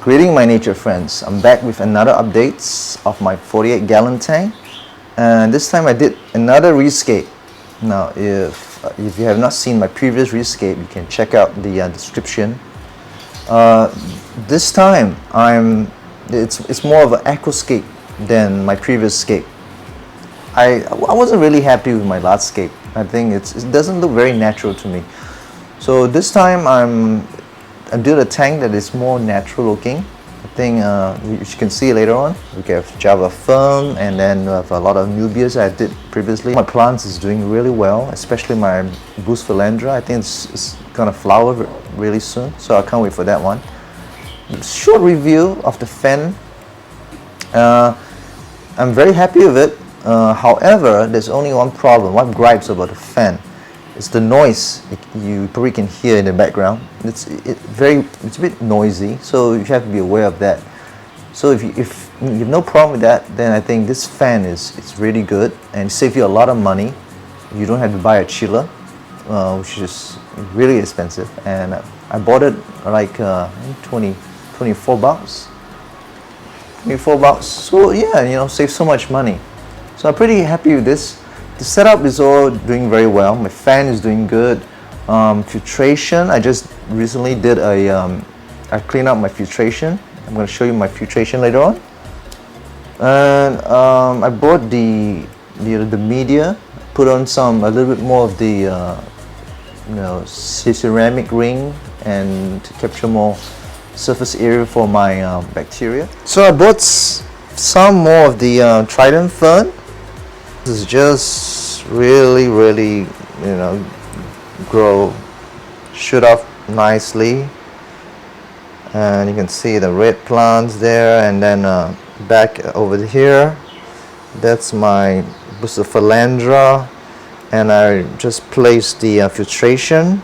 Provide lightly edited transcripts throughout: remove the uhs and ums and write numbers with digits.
Greeting my nature friends, I'm back with another updates of my 48-gallon tank, and this time I did another rescape. Now if you have not seen my previous rescape, you can check out the description. This time it's more of an aquascape than my previous scape. I wasn't really happy with my last scape. I think it doesn't look very natural to me. So this time I did a tank that is more natural looking. I think you can see later on. We have Java fern, and then we have a lot of anubias I did previously. My plants is doing really well, especially my bucephalandra. I think it's gonna flower really soon, so I can't wait for that one. Short review of the fern. I'm very happy with it. However, there's only one problem, one gripes about the fan. It's the noise you probably can hear in the background. It's a bit noisy, so you have to be aware of that. So if you have no problem with that, then I think this fan it's really good and save you a lot of money. You don't have to buy a chiller, which is really expensive. And I bought it like 24 bucks. 24 bucks. So yeah, save so much money. So I'm pretty happy with this. The setup is all doing very well. My fan is doing good. Filtration, I just recently did I cleaned up my filtration. I'm going to show you my filtration later on. And I bought the media, put on a little bit more of the ceramic ring, and to capture more surface area for my bacteria. So I bought some more of the Trident fern. This is just really shoot up nicely, and you can see the red plants there, and then back over here that's my bucephalandra, and I just placed the filtration.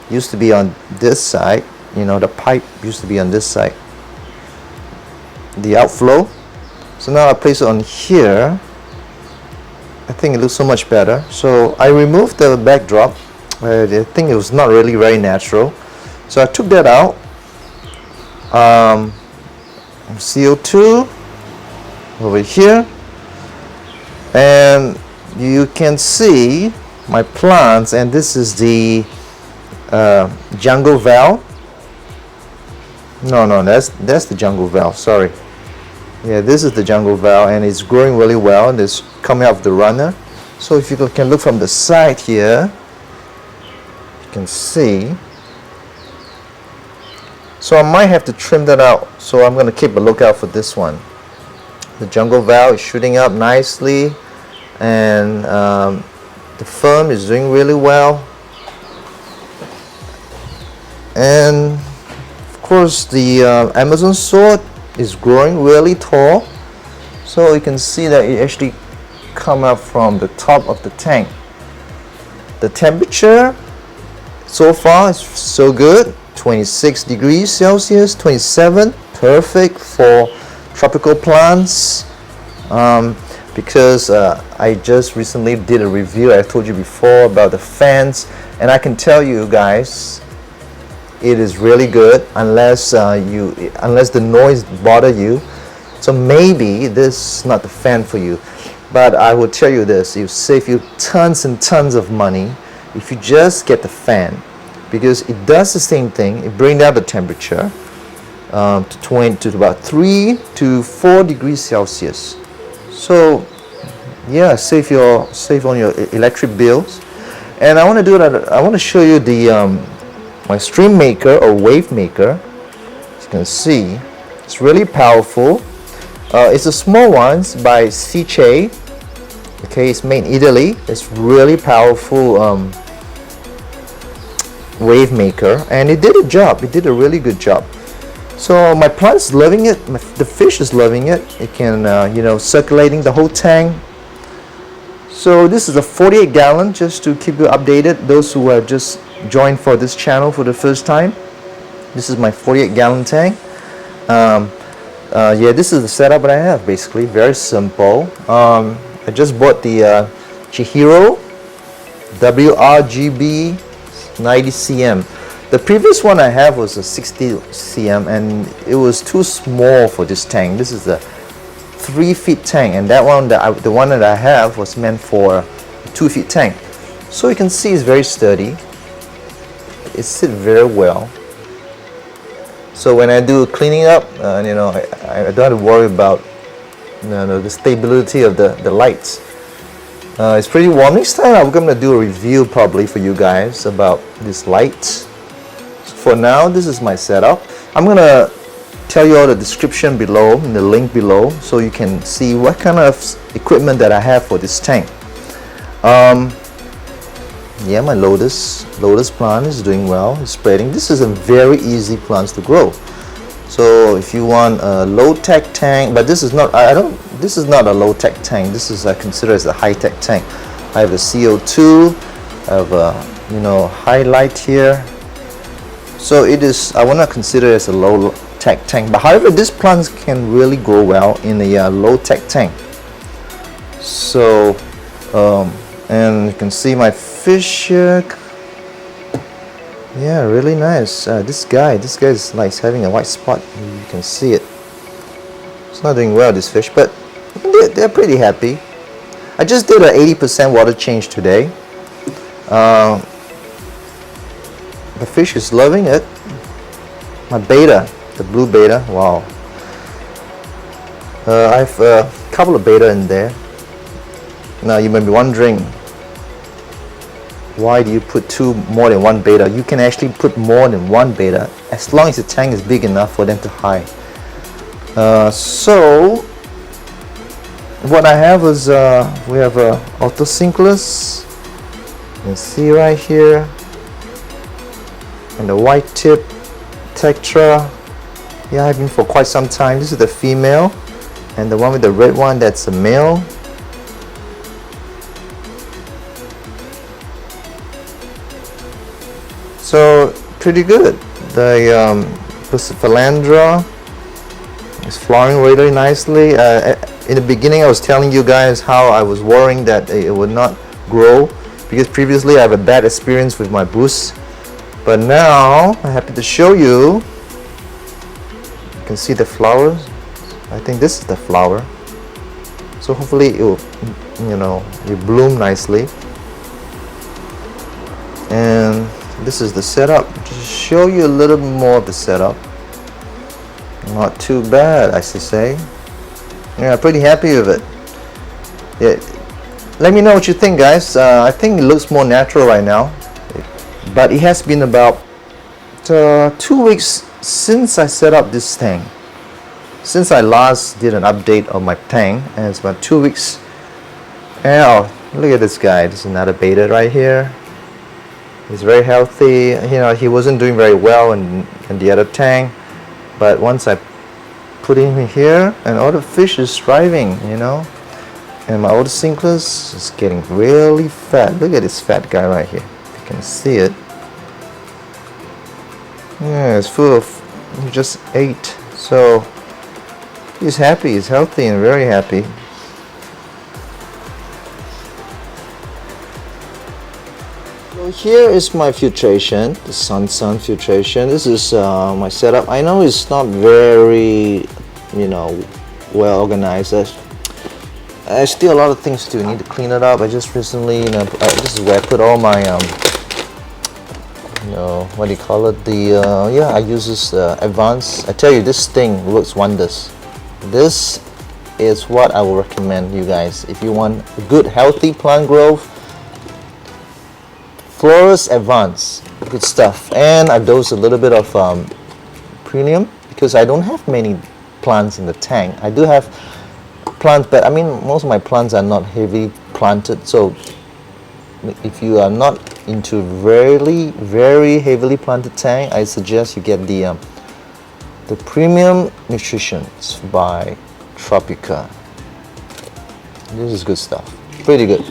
Used to be on this side, the pipe used to be on this side, the outflow. So now I place it on here. I think it looks so much better. So I removed the backdrop. I think it was not really very natural, so I took that out. CO2 over here, and you can see my plants, and this is the jungle valve. No, that's the jungle valve, sorry. Yeah, this is the jungle valve, and it's growing really well, and it's coming out of the runner. So if you can look from the side here, you can see. So I might have to trim that out, so I'm going to keep a lookout for this one. The jungle valve is shooting up nicely, and the fern is doing really well. And of course the Amazon sword is growing really tall, so you can see that it actually come up from the top of the tank. The temperature so far is so good, 26 degrees Celsius, 27, perfect for tropical plants. Because I just recently did a review, I told you before, about the fans, and I can tell you guys, it is really good unless the noise bother you. So maybe this is not the fan for you, but I will tell you this: it will save you tons and tons of money if you just get the fan, because it does the same thing. It brings down the temperature to about 3 to 4 degrees Celsius. So yeah, save on your electric bills. And I want to do that. I want to show you the my stream maker or wave maker. As you can see, it's really powerful. It's a small one by Sicce. Okay, it's made in Italy. It's really powerful wave maker, and it did a job. It did a really good job. So my plant's loving it. The fish is loving it. It can circulating the whole tank. So this is a 48-gallon, just to keep you updated. Those who have just joined for this channel for the first time, this is my 48-gallon tank. Yeah, this is the setup that I have. Basically very simple. I just bought the Chihiros WRGB 90 cm. The previous one I have was a 60 cm and it was too small for this tank. This is a 3 feet tank, and that one, the one that I have was meant for a 2 feet tank. So you can see it's very sturdy. It sits very well. So when I do cleaning up, you know, I don't have to worry about the stability of the lights. It's pretty warm. Next time I'm going to do a review probably for you guys about these lights. For now, this is my setup. I'm going to tell you all the description below, in the link below, so you can see what kind of equipment that I have for this tank. Yeah, my lotus plant is doing well. It's spreading. This is a very easy plant to grow. So if you want a low-tech tank, but this is not. This is not a low-tech tank. This is I consider as a high-tech tank. I have a CO2. I have a high light here. So it is. I will not consider it as a low-tech tank. But however, these plants can really grow well in a low-tech tank. So. And you can see my fish here. Yeah, really nice. This guy is nice, having a white spot. You can see it. It's not doing well, this fish, but they're pretty happy. I just did an 80% water change today. The fish is loving it. My beta, the blue beta, wow. I have a couple of beta in there. Now you may be wondering, why do you put more than one beta? You can actually put more than one beta as long as the tank is big enough for them to hide. So what I have is we have a autosynclus. You can see right here, and the white tip Tetra. Yeah, I've been for quite some time. This is the female, and the one with the red one, that's the male. So pretty good. The bucephalandra is flowering really nicely. In the beginning I was telling you guys how I was worrying that it would not grow because previously I have a bad experience with my bus, but now I'm happy to show you. You can see the flowers. I think this is the flower. So hopefully it will, it bloom nicely. And this is the setup. Just show you a little bit more of the setup. Not too bad, I should say. Yeah, pretty happy with it. Yeah. Let me know what you think, guys. I think it looks more natural right now, but it has been about 2 weeks since I set up this tank. Since I last did an update of my tank, and it's about 2 weeks. And oh, look at this guy. This is another beta right here. He's very healthy. He wasn't doing very well in the other tank, but once I put him here, and all the fish is thriving, and my autosynclus is getting really fat. Look at this fat guy right here. You can see it. Yeah, it's full of. He just ate, so he's happy. He's healthy and very happy. So here is my filtration, the Sunsun filtration. This is my setup. I know it's not very, well organized. There's still a lot of things to need to clean it up. I just recently, this is where I put all my, what do you call it? I use this advanced. I tell you, this thing works wonders. This is what I will recommend you guys if you want a good, healthy plant growth. Florus Advance, good stuff. And I dose a little bit of premium because I don't have many plants in the tank. I do have plants, but I mean most of my plants are not heavily planted. So if you are not into very, very heavily planted tank, I suggest you get the premium nutritions by Tropica. This is good stuff, pretty good.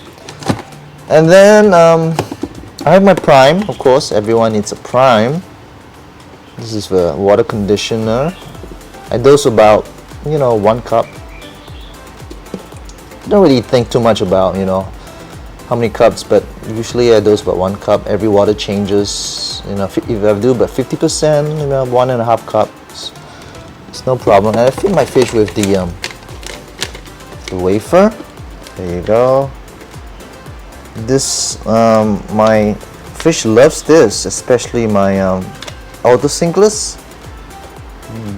And then I have my prime, of course. Everyone needs a prime. This is the water conditioner. I dose about 1 cup. Don't really think too much about how many cups, but usually I dose about 1 cup. Every water changes, you know, if I do about 50%, you know, 1.5 cups, it's no problem. And I feed my fish with the wafer. There you go. This, my fish loves this, especially my autocinclus.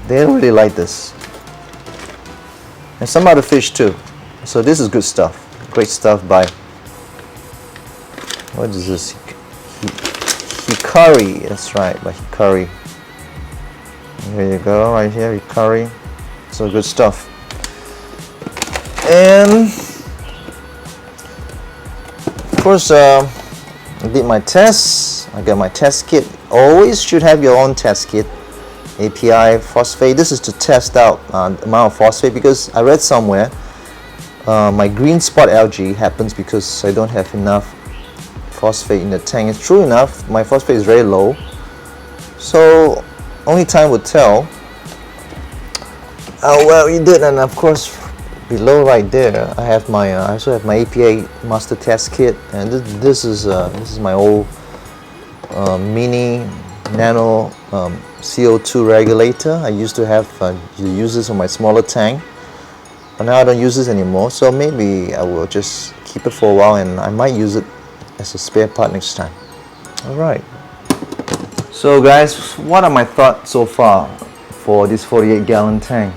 They really like this. And some other fish too. So this is good stuff. Great stuff by, what is this? Hikari. That's right, by Hikari. There you go, right here, Hikari. So good stuff. And of course, I did my tests. I got my test kit. Always should have your own test kit. API, phosphate. This is to test out the amount of phosphate, because I read somewhere my green spot algae happens because I don't have enough phosphate in the tank. It's true enough, my phosphate is very low. So only time will tell how well you did. And of course, below right there, I have my I also have my APA master test kit, and this is my old mini nano CO2 regulator. I used to have use this on my smaller tank, but now I don't use this anymore. So maybe I will just keep it for a while, and I might use it as a spare part next time. All right. So guys, what are my thoughts so far for this 48-gallon tank?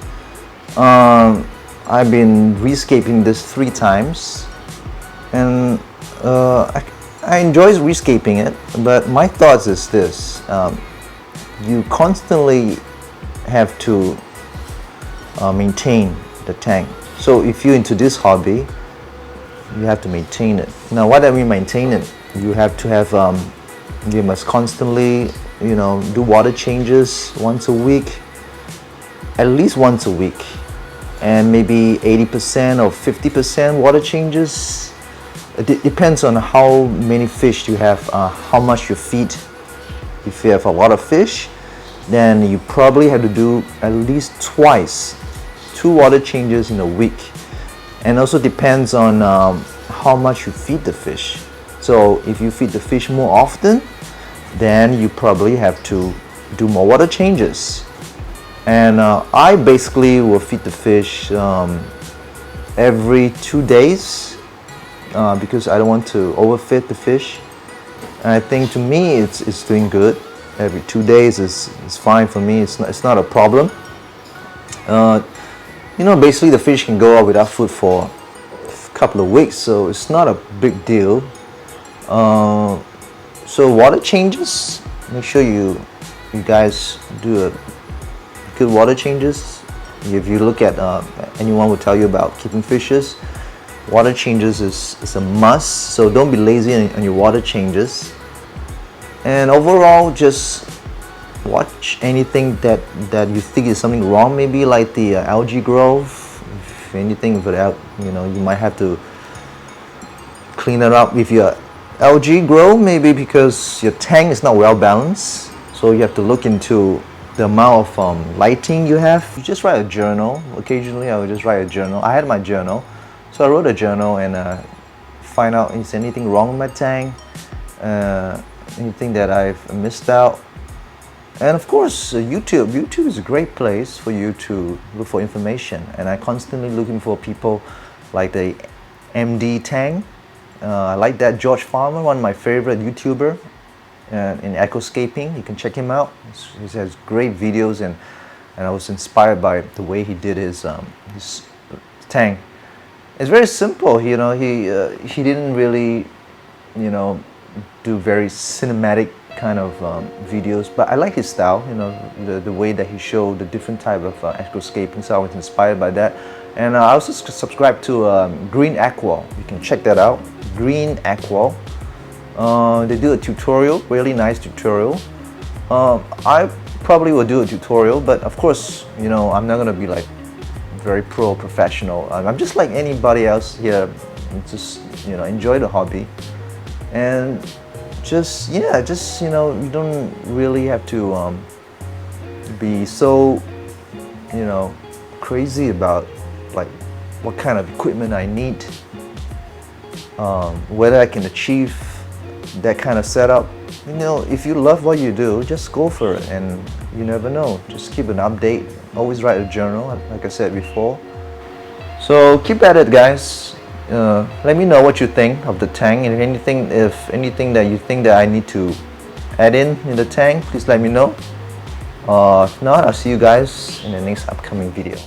I've been rescaping this 3 times, and I enjoy rescaping it, but my thoughts is this. You constantly have to maintain the tank. So if you're into this hobby, you have to maintain it. Now what do I mean maintain it? You have to have, you must constantly, you know, do water changes once a week, at least once a week, and maybe 80% or 50% water changes. It depends on how many fish you have, how much you feed. If you have a lot of fish, then you probably have to do at least twice, 2 water changes in a week. And also depends on how much you feed the fish. So if you feed the fish more often, then you probably have to do more water changes. And I basically will feed the fish every 2 days because I don't want to overfeed the fish. And I think to me it's doing good. Every 2 days is fine for me. It's not a problem. You know, basically the fish can go out without food for a couple of weeks, so it's not a big deal. So water changes, make sure you guys do a good water changes. If you look at anyone will tell you about keeping fishes, water changes is a must. So don't be lazy on your water changes. And overall, just watch anything that you think is something wrong. Maybe like the algae growth. If anything without, you know, you might have to clean it up. If your algae grow, maybe because your tank is not well balanced. So you have to look into the amount of lighting you have. You just write a journal. Occasionally I would just write a journal. I had my journal, so I wrote a journal and find out is anything wrong with my tank, anything that I've missed out. And of course YouTube is a great place for you to look for information, and I constantly looking for people like the MD Tang. I like that. George Farmer, one of my favorite YouTuber in aquascaping. You can check him out. He has great videos, and I was inspired by the way he did his tank. It's very simple, you know. He didn't really, you know, do very cinematic kind of videos, but I like his style, you know, the way that he showed the different type of aquascaping. So I was inspired by that. And I also subscribe to Green Aqua. You can check that out. Green Aqua. They do a tutorial, really nice tutorial. I probably will do a tutorial, but of course, you know, I'm not gonna be like very professional. I'm just like anybody else here. Just, you know, enjoy the hobby, and just you know, you don't really have to be so, you know, crazy about like what kind of equipment I need. whether I can achieve that kind of setup. You know, if you love what you do, just go for it, and you never know. Just keep an update. Always write a journal, like I said before. So keep at it, guys. Let me know what you think of the tank, and if anything that you think that I need to add in the tank, please let me know. If not, I'll see you guys in the next upcoming video.